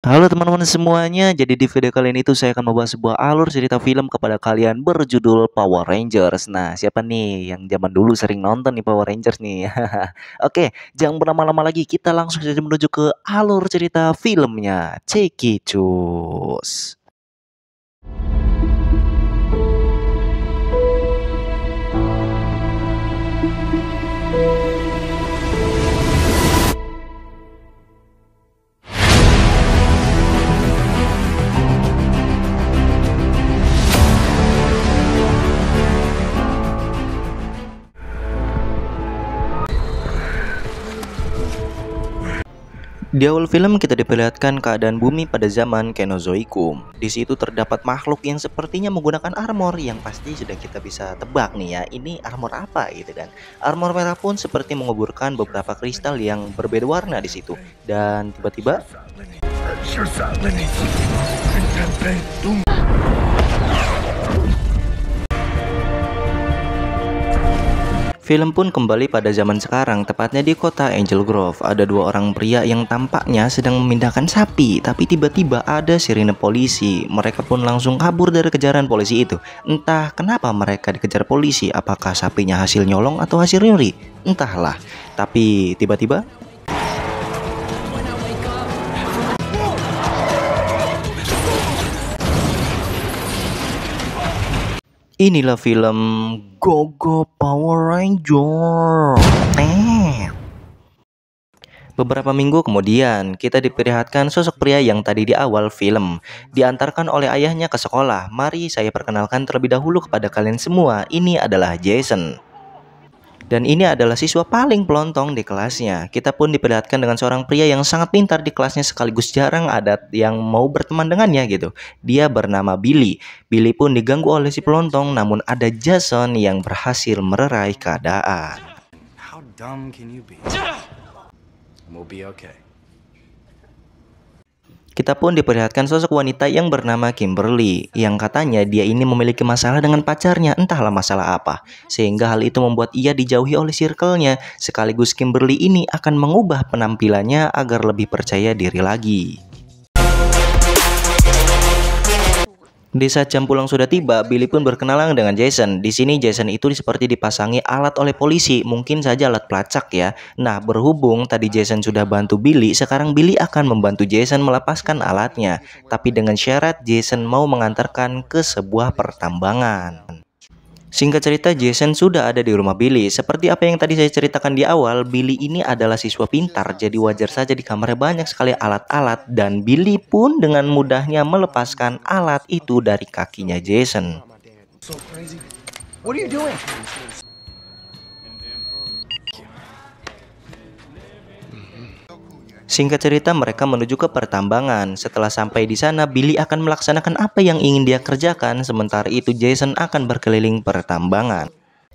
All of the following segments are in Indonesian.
Halo teman-teman semuanya, jadi di video kali ini tuh saya akan membahas sebuah alur cerita film kepada kalian berjudul Power Rangers. Nah, siapa nih yang zaman dulu sering nonton nih Power Rangers nih? Oke, jangan berlama-lama lagi, kita langsung saja menuju ke alur cerita filmnya. Ceki cus. Di awal film kita diperlihatkan keadaan bumi pada zaman Kenozoikum. Di situ terdapat makhluk yang sepertinya menggunakan armor yang pasti sudah kita bisa tebak nih ya. Ini armor apa gitu kan? Armor merah pun seperti menguburkan beberapa kristal yang berbeda warna di situ. Dan tiba-tiba film pun kembali pada zaman sekarang, tepatnya di kota Angel Grove. Ada dua orang pria yang tampaknya sedang memindahkan sapi, tapi tiba-tiba ada sirine polisi. Mereka pun langsung kabur dari kejaran polisi itu. Entah kenapa mereka dikejar polisi, apakah sapinya hasil nyolong atau hasil nyuri? Entahlah. Tapi tiba-tiba inilah film Go Power Ranger. Beberapa minggu kemudian, kita diperlihatkan sosok pria yang tadi di awal film diantarkan oleh ayahnya ke sekolah. Mari saya perkenalkan terlebih dahulu kepada kalian semua. Ini adalah Jason. Dan ini adalah siswa paling pelontong di kelasnya. Kita pun diperlihatkan dengan seorang pria yang sangat pintar di kelasnya, sekaligus jarang ada yang mau berteman dengannya gitu. Dia bernama Billy. Billy pun diganggu oleh si pelontong, namun ada Jason yang berhasil mererai keadaan. How dumb can you be? We'll be okay. Kita pun diperlihatkan sosok wanita yang bernama Kimberly, yang katanya dia ini memiliki masalah dengan pacarnya, entahlah masalah apa. Sehingga hal itu membuat ia dijauhi oleh circle-nya, sekaligus Kimberly ini akan mengubah penampilannya agar lebih percaya diri lagi. Di saat jam pulang sudah tiba, Billy pun berkenalan dengan Jason. Di sini Jason itu seperti dipasangi alat oleh polisi, mungkin saja alat pelacak ya. Nah, berhubung tadi Jason sudah bantu Billy, sekarang Billy akan membantu Jason melepaskan alatnya. Tapi dengan syarat Jason mau mengantarkan ke sebuah pertambangan. Singkat cerita, Jason sudah ada di rumah Billy. Seperti apa yang tadi saya ceritakan di awal, Billy ini adalah siswa pintar, jadi wajar saja di kamarnya banyak sekali alat-alat, dan Billy pun dengan mudahnya melepaskan alat itu dari kakinya Jason. What are you doing? Singkat cerita, mereka menuju ke pertambangan. Setelah sampai di sana, Billy akan melaksanakan apa yang ingin dia kerjakan, sementara itu Jason akan berkeliling pertambangan.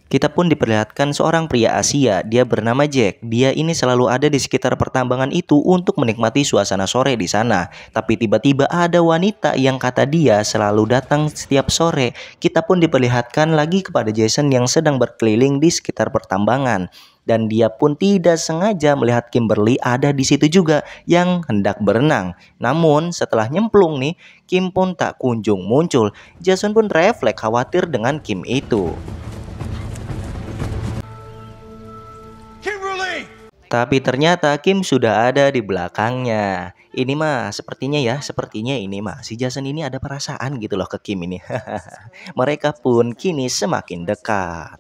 Kita pun diperlihatkan seorang pria Asia, dia bernama Jack. Dia ini selalu ada di sekitar pertambangan itu untuk menikmati suasana sore di sana. Tapi tiba-tiba ada wanita yang kata dia selalu datang setiap sore. Kita pun diperlihatkan lagi kepada Jason yang sedang berkeliling di sekitar pertambangan. Dan dia pun tidak sengaja melihat Kimberly ada di situ juga yang hendak berenang. Namun setelah nyemplung nih, Kim pun tak kunjung muncul. Jason pun refleks khawatir dengan Kim itu. Tapi ternyata Kim sudah ada di belakangnya. Ini mah sepertinya ini mah si Jason ini ada perasaan gitu loh ke Kim ini. Mereka pun kini semakin dekat.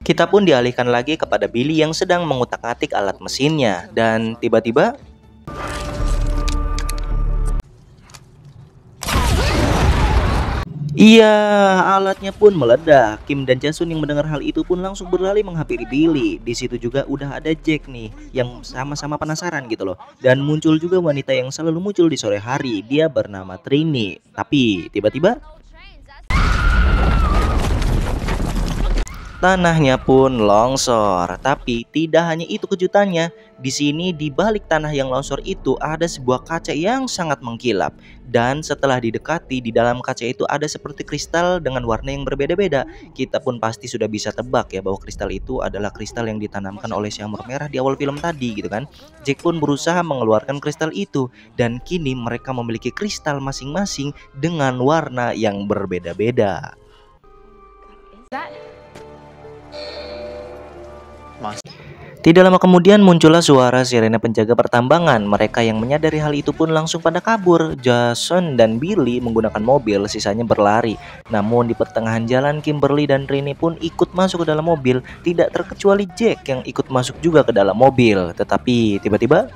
Kita pun dialihkan lagi kepada Billy yang sedang mengutak-atik alat mesinnya. Dan tiba-tiba iya, alatnya pun meledak. Kim dan Jason yang mendengar hal itu pun langsung berlari menghampiri Billy. Di situ juga udah ada Jack nih, yang sama-sama penasaran gitu loh. Dan muncul juga wanita yang selalu muncul di sore hari. Dia bernama Trini. Tapi tiba-tiba tanahnya pun longsor. Tapi tidak hanya itu kejutannya, Di sini di balik tanah yang longsor itu ada sebuah kaca yang sangat mengkilap, dan setelah didekati di dalam kaca itu ada seperti kristal dengan warna yang berbeda-beda. Kita pun pasti sudah bisa tebak ya bahwa kristal itu adalah kristal yang ditanamkan oleh si Hammer Merah di awal film tadi gitu kan. Jack pun berusaha mengeluarkan kristal itu, dan kini mereka memiliki kristal masing-masing dengan warna yang berbeda-beda. Tidak lama kemudian muncullah suara sirene penjaga pertambangan. Mereka yang menyadari hal itu pun langsung pada kabur. Jason dan Billy menggunakan mobil, sisanya berlari. Namun di pertengahan jalan Kimberly dan Rini pun ikut masuk ke dalam mobil. Tidak terkecuali Jack yang ikut masuk juga ke dalam mobil. Tetapi tiba-tiba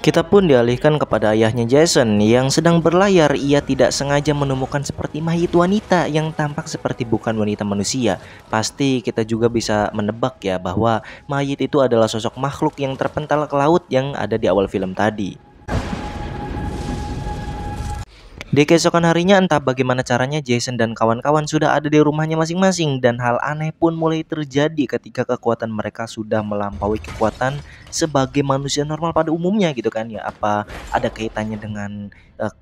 kita pun dialihkan kepada ayahnya Jason yang sedang berlayar. Ia tidak sengaja menemukan seperti mayit wanita yang tampak seperti bukan wanita manusia. Pasti kita juga bisa menebak ya bahwa mayit itu adalah sosok makhluk yang terpental ke laut yang ada di awal film tadi. Di keesokan harinya entah bagaimana caranya Jason dan kawan-kawan sudah ada di rumahnya masing-masing, dan hal aneh pun mulai terjadi ketika kekuatan mereka sudah melampaui kekuatan sebagai manusia normal pada umumnya gitu kan ya. Apa ada kaitannya dengan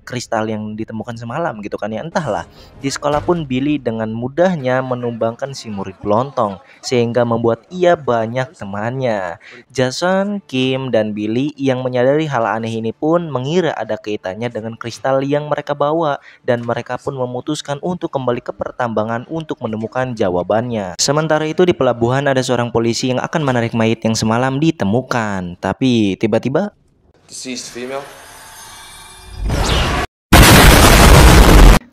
kristal yang ditemukan semalam gitu kan ya, entahlah. Di sekolah pun Billy dengan mudahnya menumbangkan si murid pelontong sehingga membuat ia banyak temannya. Jason, Kim, dan Billy yang menyadari hal aneh ini pun mengira ada kaitannya dengan kristal yang mereka bawa, dan mereka pun memutuskan untuk kembali ke pertambangan untuk menemukan jawabannya. Sementara itu di pelabuhan ada seorang polisi yang akan menarik mayit yang semalam ditemukan. Tapi tiba-tiba Deceased female.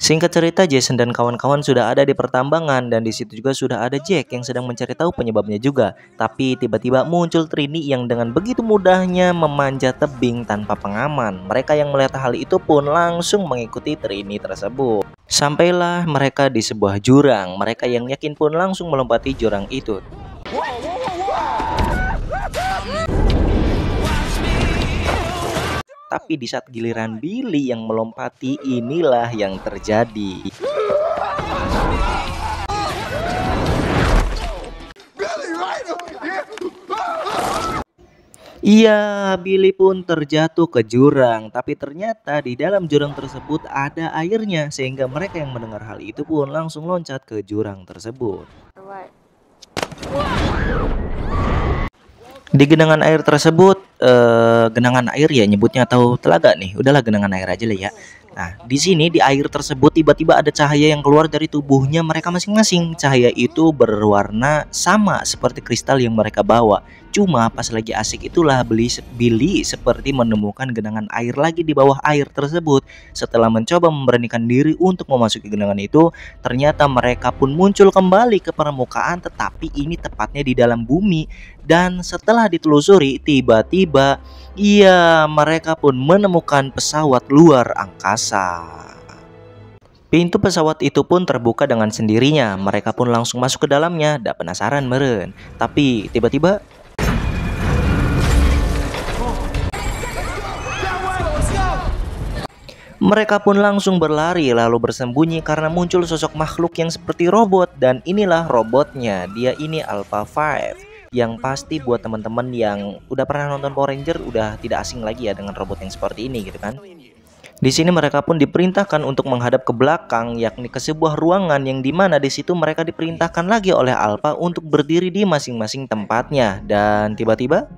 singkat cerita, Jason dan kawan-kawan sudah ada di pertambangan, dan di situ juga sudah ada Jack yang sedang mencari tahu penyebabnya juga. Tapi tiba-tiba muncul Trini yang dengan begitu mudahnya memanjat tebing tanpa pengaman. Mereka yang melihat hal itu pun langsung mengikuti Trini tersebut. Sampailah mereka di sebuah jurang. Mereka yang yakin pun langsung melompati jurang itu. Tapi di saat giliran Billy yang melompati, inilah yang terjadi. Iya, Billy pun terjatuh ke jurang. Tapi ternyata di dalam jurang tersebut ada airnya, sehingga mereka yang mendengar hal itu pun langsung loncat ke jurang tersebut. Di genangan air tersebut, genangan air ya nyebutnya atau telaga nih, udahlah genangan air aja lah ya. Nah, di sini di air tersebut tiba-tiba ada cahaya yang keluar dari tubuhnya mereka masing-masing. Cahaya itu berwarna sama seperti kristal yang mereka bawa. Cuma pas lagi asik itulah Billy seperti menemukan genangan air lagi di bawah air tersebut. Setelah mencoba memberanikan diri untuk memasuki genangan itu, ternyata mereka pun muncul kembali ke permukaan, tetapi ini tepatnya di dalam bumi. Dan setelah ditelusuri, tiba-tiba mereka pun menemukan pesawat luar angkasa. Pintu pesawat itu pun terbuka dengan sendirinya. Mereka pun langsung masuk ke dalamnya. Dak penasaran meren. Tapi tiba-tiba mereka pun langsung berlari lalu bersembunyi karena muncul sosok makhluk yang seperti robot. Dan inilah robotnya. Dia ini Alpha 5. Yang pasti buat teman-teman yang udah pernah nonton Power Ranger udah tidak asing lagi ya dengan robot yang seperti ini gitu kan. Di sini mereka pun diperintahkan untuk menghadap ke belakang, yakni ke sebuah ruangan yang dimana di situ mereka diperintahkan lagi oleh Alpha untuk berdiri di masing-masing tempatnya. Dan tiba-tiba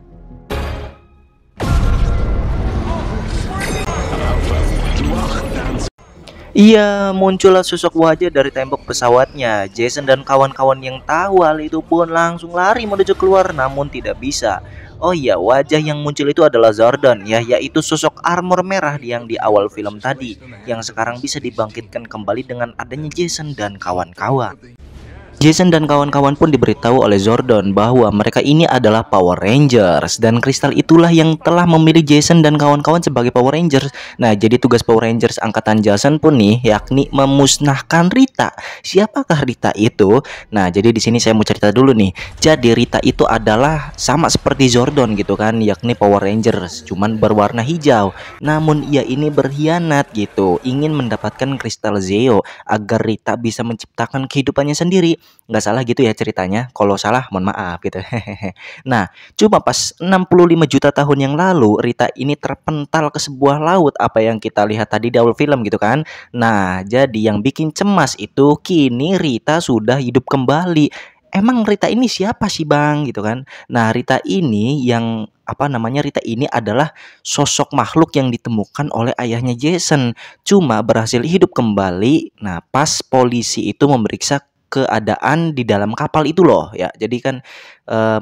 muncullah sosok wajah dari tembok pesawatnya. Jason dan kawan-kawan yang tahu hal itu pun langsung lari menuju keluar, namun tidak bisa. Oh iya, wajah yang muncul itu adalah Zordon ya, yaitu sosok armor merah yang di awal film tadi, yang sekarang bisa dibangkitkan kembali dengan adanya Jason dan kawan-kawan. Jason dan kawan-kawan pun diberitahu oleh Zordon bahwa mereka ini adalah Power Rangers dan kristal itulah yang telah memilih Jason dan kawan-kawan sebagai Power Rangers. Nah, jadi tugas Power Rangers angkatan Jason pun nih yakni memusnahkan Rita. Siapakah Rita itu? Nah, jadi di sini saya mau cerita dulu nih. Jadi Rita itu adalah sama seperti Zordon gitu kan, yakni Power Rangers, cuman berwarna hijau. Namun ia ini berkhianat gitu, ingin mendapatkan kristal Zeo agar Rita bisa menciptakan kehidupannya sendiri. Nggak salah gitu ya ceritanya. Kalau salah mohon maaf gitu. Nah, cuma pas 65 juta tahun yang lalu Rita ini terpental ke sebuah laut, apa yang kita lihat tadi di awal film gitu kan. Nah, jadi yang bikin cemas itu kini Rita sudah hidup kembali. Emang Rita ini siapa sih Bang gitu kan. Nah, Rita ini yang Rita ini adalah sosok makhluk yang ditemukan oleh ayahnya Jason, cuma berhasil hidup kembali. Nah, pas polisi itu memeriksa keadaan di dalam kapal itu loh ya. Jadi kan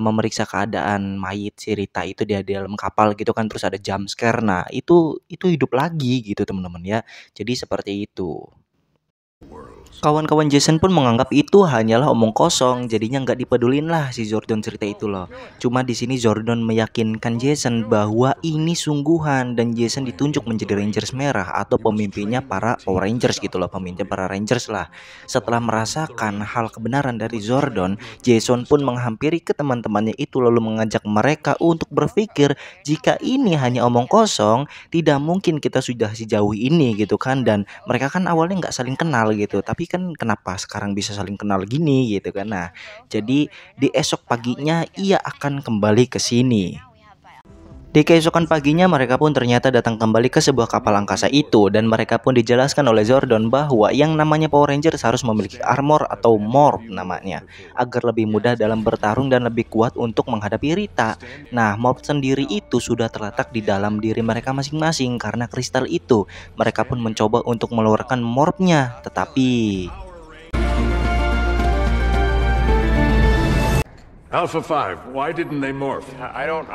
memeriksa keadaan mayit si Rita itu dia di dalam kapal gitu kan, terus ada jump scare. Nah, itu hidup lagi gitu teman-teman ya. Jadi seperti itu. Kawan-kawan Jason pun menganggap itu hanyalah omong kosong, jadinya nggak dipedulin lah si Zordon cerita itu loh. Cuma di sini Zordon meyakinkan Jason bahwa ini sungguhan dan Jason ditunjuk menjadi Rangers merah atau pemimpinnya para Power Rangers gitu loh, pemimpin para Rangers lah. Setelah merasakan hal kebenaran dari Zordon, Jason pun menghampiri ke teman-temannya itu lalu mengajak mereka untuk berpikir jika ini hanya omong kosong, tidak mungkin kita sudah sejauh ini gitu kan. Dan mereka kan awalnya nggak saling kenal gitu, tapi kan kenapa sekarang bisa saling kenal gini gitu kan. Nah, jadi di esok paginya ia akan kembali ke sini. Di keesokan paginya mereka pun ternyata datang kembali ke sebuah kapal angkasa itu, dan mereka pun dijelaskan oleh Zordon bahwa yang namanya Power Rangers harus memiliki armor atau morph namanya, agar lebih mudah dalam bertarung dan lebih kuat untuk menghadapi Rita. Nah, morph sendiri itu sudah terletak di dalam diri mereka masing-masing karena kristal itu. Mereka pun mencoba untuk mengeluarkan morphnya, tetapi Alpha 5, why didn't they morph? I don't.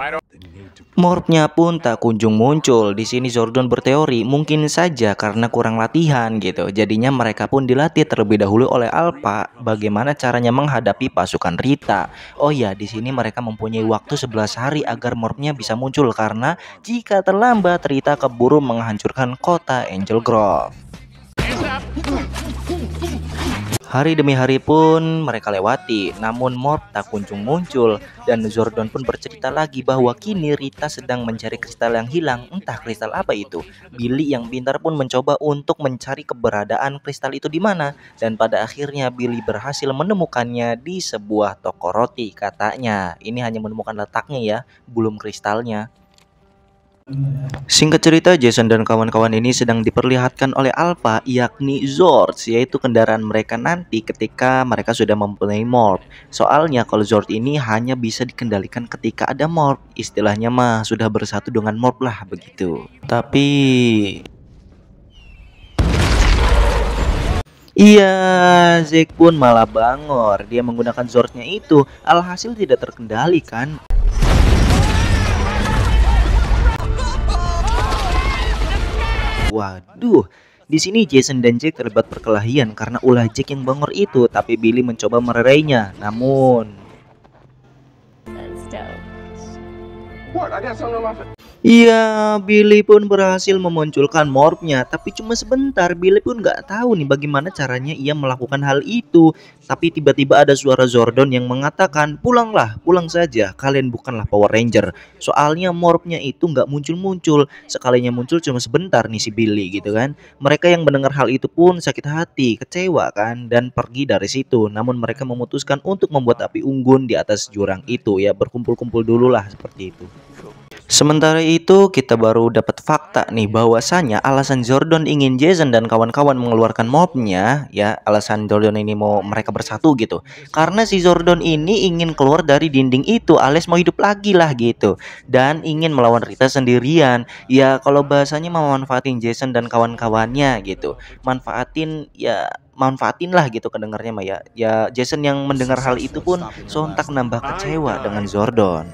morphnya pun tak kunjung muncul. Di sini Zordon berteori mungkin saja karena kurang latihan gitu. Jadinya mereka pun dilatih terlebih dahulu oleh Alpha bagaimana caranya menghadapi pasukan Rita. Oh ya, di sini mereka mempunyai waktu 11 hari agar morphnya bisa muncul karena jika terlambat Rita keburu menghancurkan kota Angel Grove. Hari demi hari pun mereka lewati, namun morph tak kunjung muncul. Dan Zordon pun bercerita lagi bahwa kini Rita sedang mencari kristal yang hilang. Entah kristal apa itu. Billy yang pintar pun mencoba untuk mencari keberadaan kristal itu di mana. Dan pada akhirnya Billy berhasil menemukannya di sebuah toko roti katanya. Ini hanya menemukan letaknya ya, belum kristalnya. Singkat cerita, Jason dan kawan-kawan ini sedang diperlihatkan oleh Alpha, yakni Zord, yaitu kendaraan mereka nanti ketika mereka sudah mempunyai morph. Soalnya kalau Zord ini hanya bisa dikendalikan ketika ada morph, istilahnya mah sudah bersatu dengan morph lah begitu. Tapi iya, Zack pun malah bangor. Dia menggunakan Zordnya itu, alhasil tidak terkendali kan. Waduh, di sini Jason dan Jack terlibat perkelahian karena ulah Jack yang bangor itu, tapi Billy mencoba mererainya. Namun iya, Billy pun berhasil memunculkan morphnya, tapi cuma sebentar. Billy pun nggak tahu nih bagaimana caranya ia melakukan hal itu. Tapi tiba-tiba ada suara Zordon yang mengatakan, pulanglah, pulang saja, kalian bukanlah Power Ranger. Soalnya morphnya itu nggak muncul-muncul, sekalinya muncul cuma sebentar nih si Billy gitu kan. Mereka yang mendengar hal itu pun sakit hati, kecewa kan, dan pergi dari situ. Namun mereka memutuskan untuk membuat api unggun di atas jurang itu ya, berkumpul-kumpul dulu lah seperti itu. Sementara itu kita baru dapat fakta nih bahwasanya alasan Zordon ingin Jason dan kawan-kawan mengeluarkan mobnya ya, alasan Zordon ini mau mereka bersatu gitu, karena si Zordon ini ingin keluar dari dinding itu alias mau hidup lagi lah gitu, dan ingin melawan Rita sendirian ya. Kalau bahasanya memanfaatin Jason dan kawan-kawannya gitu, manfaatin lah gitu kedengarnya mah ya. Jason yang mendengar hal itu pun sontak nambah kecewa dengan Zordon.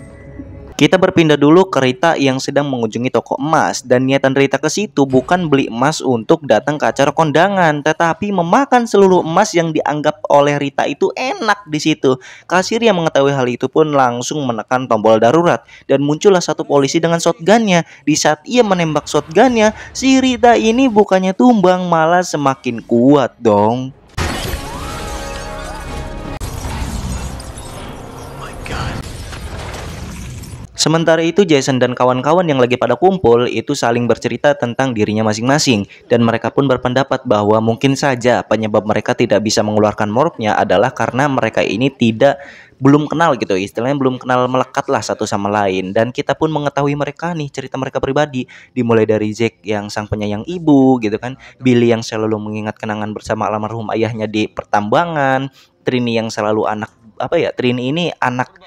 Kita berpindah dulu ke Rita yang sedang mengunjungi toko emas, dan niatan Rita ke situ bukan beli emas untuk datang ke acara kondangan, tetapi memakan seluruh emas yang dianggap oleh Rita itu enak di situ. Kasir yang mengetahui hal itu pun langsung menekan tombol darurat dan muncullah satu polisi dengan shotgunnya. Di saat ia menembak shotgunnya, si Rita ini bukannya tumbang malah semakin kuat dong. Sementara itu Jason dan kawan-kawan yang lagi pada kumpul itu saling bercerita tentang dirinya masing-masing, dan mereka pun berpendapat bahwa mungkin saja penyebab mereka tidak bisa mengeluarkan morphnya adalah karena mereka ini belum kenal gitu, istilahnya belum kenal melekat lah satu sama lain. Dan kita pun mengetahui mereka nih, cerita mereka pribadi, dimulai dari Jack yang sang penyayang ibu gitu kan, Billy yang selalu mengingat kenangan bersama almarhum ayahnya di pertambangan, Trini yang selalu Trini ini anak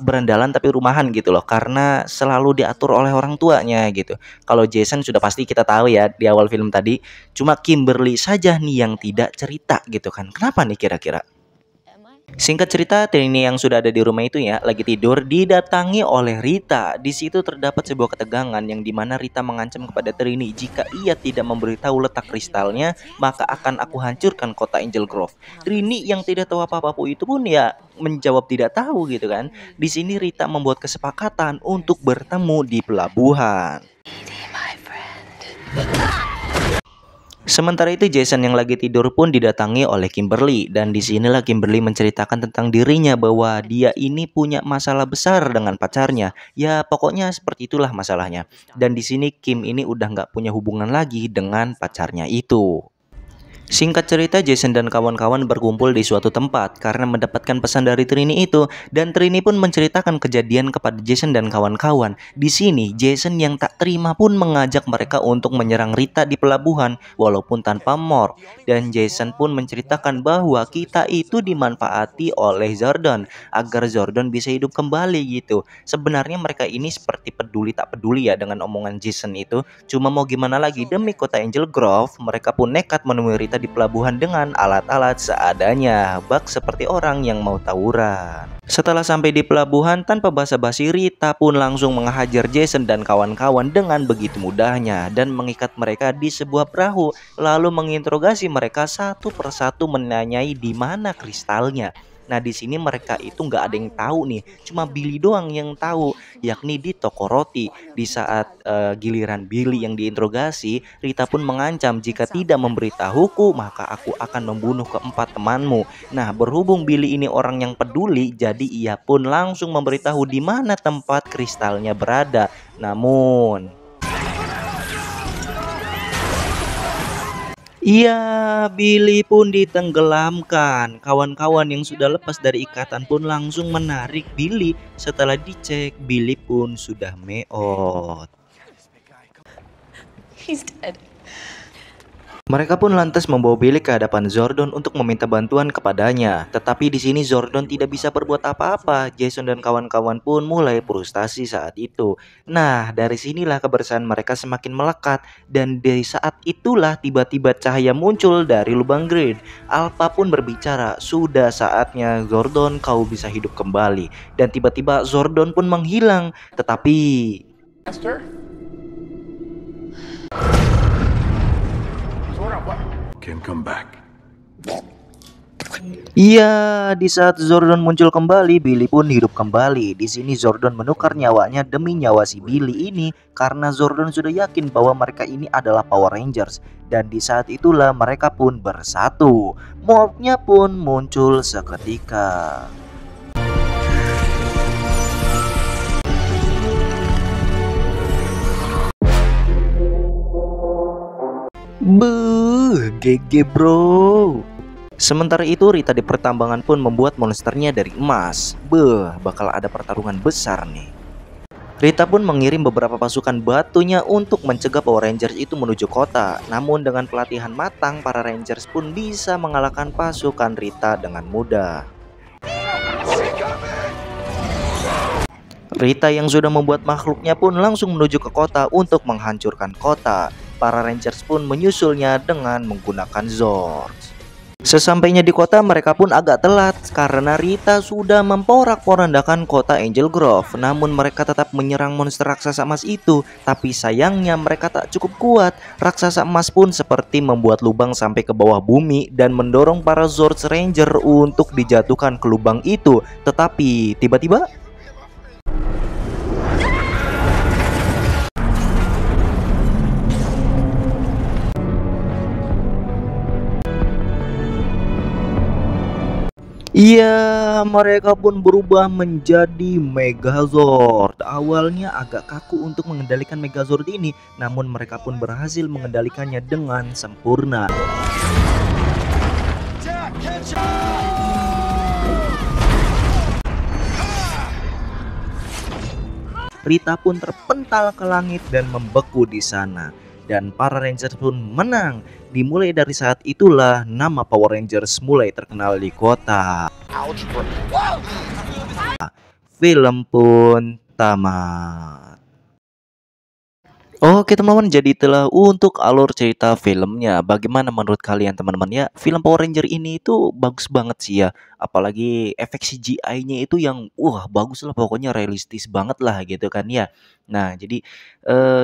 berandalan tapi rumahan gitu loh, karena selalu diatur oleh orang tuanya gitu. Kalau Jason sudah pasti kita tahu ya di awal film tadi, cuma Kimberly saja nih yang tidak cerita gitu kan. Kenapa nih kira-kira? Singkat cerita, Trini yang sudah ada di rumah itu ya lagi tidur didatangi oleh Rita. Di situ terdapat sebuah ketegangan yang dimana Rita mengancam kepada Trini, jika ia tidak memberitahu letak kristalnya maka akan aku hancurkan kota Angel Grove. Trini yang tidak tahu apa-apa itu pun ya menjawab tidak tahu gitu kan. Di sini Rita membuat kesepakatan untuk bertemu di pelabuhan. Sementara itu Jason yang lagi tidur pun didatangi oleh Kimberly, dan disinilah Kimberly menceritakan tentang dirinya bahwa dia ini punya masalah besar dengan pacarnya. Ya pokoknya seperti itulah masalahnya. Dan di sini Kim ini udah nggak punya hubungan lagi dengan pacarnya itu. Singkat cerita, Jason dan kawan-kawan berkumpul di suatu tempat karena mendapatkan pesan dari Trini itu, dan Trini pun menceritakan kejadian kepada Jason dan kawan-kawan. Di sini Jason yang tak terima pun mengajak mereka untuk menyerang Rita di pelabuhan walaupun tanpa morph, dan Jason pun menceritakan bahwa kita itu dimanfaati oleh Zordon agar Zordon bisa hidup kembali gitu. Sebenarnya mereka ini seperti peduli tak peduli ya dengan omongan Jason itu, cuma mau gimana lagi, demi kota Angel Grove mereka pun nekat menemui Rita di pelabuhan dengan alat-alat seadanya, bak seperti orang yang mau tawuran. Setelah sampai di pelabuhan, tanpa basa-basi Rita pun langsung menghajar Jason dan kawan-kawan dengan begitu mudahnya dan mengikat mereka di sebuah perahu, lalu menginterogasi mereka satu persatu menanyai di mana kristalnya. Nah di sini mereka itu nggak ada yang tahu nih, cuma Billy doang yang tahu, yakni di toko roti. Di saat giliran Billy yang diinterogasi, Rita pun mengancam jika tidak memberitahuku maka aku akan membunuh keempat temanmu. Nah berhubung Billy ini orang yang peduli, jadi ia pun langsung memberitahu di mana tempat kristalnya berada. Namun iya, Billy pun ditenggelamkan. Kawan-kawan yang sudah lepas dari ikatan pun langsung menarik Billy. Setelah dicek, Billy pun sudah meot. He's dead. Mereka pun lantas membawa Billy ke hadapan Zordon untuk meminta bantuan kepadanya. Tetapi di sini Zordon tidak bisa berbuat apa-apa. Jason dan kawan-kawan pun mulai frustasi saat itu. Nah, dari sinilah kebersamaan mereka semakin melekat. Dan dari saat itulah tiba-tiba cahaya muncul dari lubang grid. Alpha pun berbicara, sudah saatnya Zordon kau bisa hidup kembali. Dan tiba-tiba Zordon pun menghilang. Tetapi Master? Can come back. iya, di saat Zordon muncul kembali, Billy pun hidup kembali. Di sini Zordon menukar nyawanya demi nyawa si Billy ini karena Zordon sudah yakin bahwa mereka ini adalah Power Rangers. Dan di saat itulah mereka pun bersatu. Morphnya pun muncul seketika. Buh, GG bro. Sementara itu Rita di pertambangan pun membuat monsternya dari emas. Beuh, bakal ada pertarungan besar nih. Rita pun mengirim beberapa pasukan batunya untuk mencegah Power Rangers itu menuju kota. Namun dengan pelatihan matang, para Rangers pun bisa mengalahkan pasukan Rita dengan mudah. Rita yang sudah membuat makhluknya pun langsung menuju ke kota untuk menghancurkan kota. Para Rangers pun menyusulnya dengan menggunakan Zords. Sesampainya di kota, mereka pun agak telat karena Rita sudah memporak-porandakan kota Angel Grove. Namun mereka tetap menyerang monster raksasa emas itu. Tapi sayangnya mereka tak cukup kuat. Raksasa emas pun seperti membuat lubang sampai ke bawah bumi dan mendorong para Zord Ranger untuk dijatuhkan ke lubang itu. Tetapi tiba-tiba iya, mereka pun berubah menjadi Megazord. Awalnya agak kaku untuk mengendalikan Megazord ini, namun mereka pun berhasil mengendalikannya dengan sempurna. Rita pun terpental ke langit dan membeku di sana. Dan para Rangers pun menang. Dimulai dari saat itulah nama Power Rangers mulai terkenal di kota. Film pun tamat. Oke teman-teman, jadi itulah untuk alur cerita filmnya. Bagaimana menurut kalian teman-teman ya? Film Power Ranger ini itu bagus banget sih ya. Apalagi efek CGI-nya itu yang bagus lah, pokoknya realistis banget lah gitu kan ya. Nah, jadi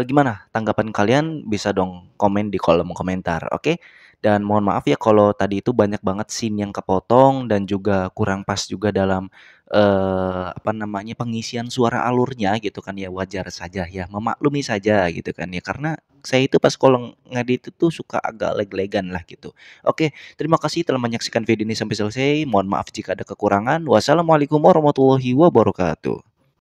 gimana tanggapan kalian? Bisa dong komen di kolom komentar, oke? Dan mohon maaf ya kalau tadi itu banyak banget scene yang kepotong dan juga kurang pas juga dalam apa namanya, pengisian suara alurnya gitu kan ya, wajar saja ya, memaklumi saja gitu kan ya, karena saya itu pas kalau ngedit itu suka agak lag-lagan lah gitu. Oke, terima kasih telah menyaksikan video ini sampai selesai. Mohon maaf jika ada kekurangan. Wassalamualaikum warahmatullahi wabarakatuh.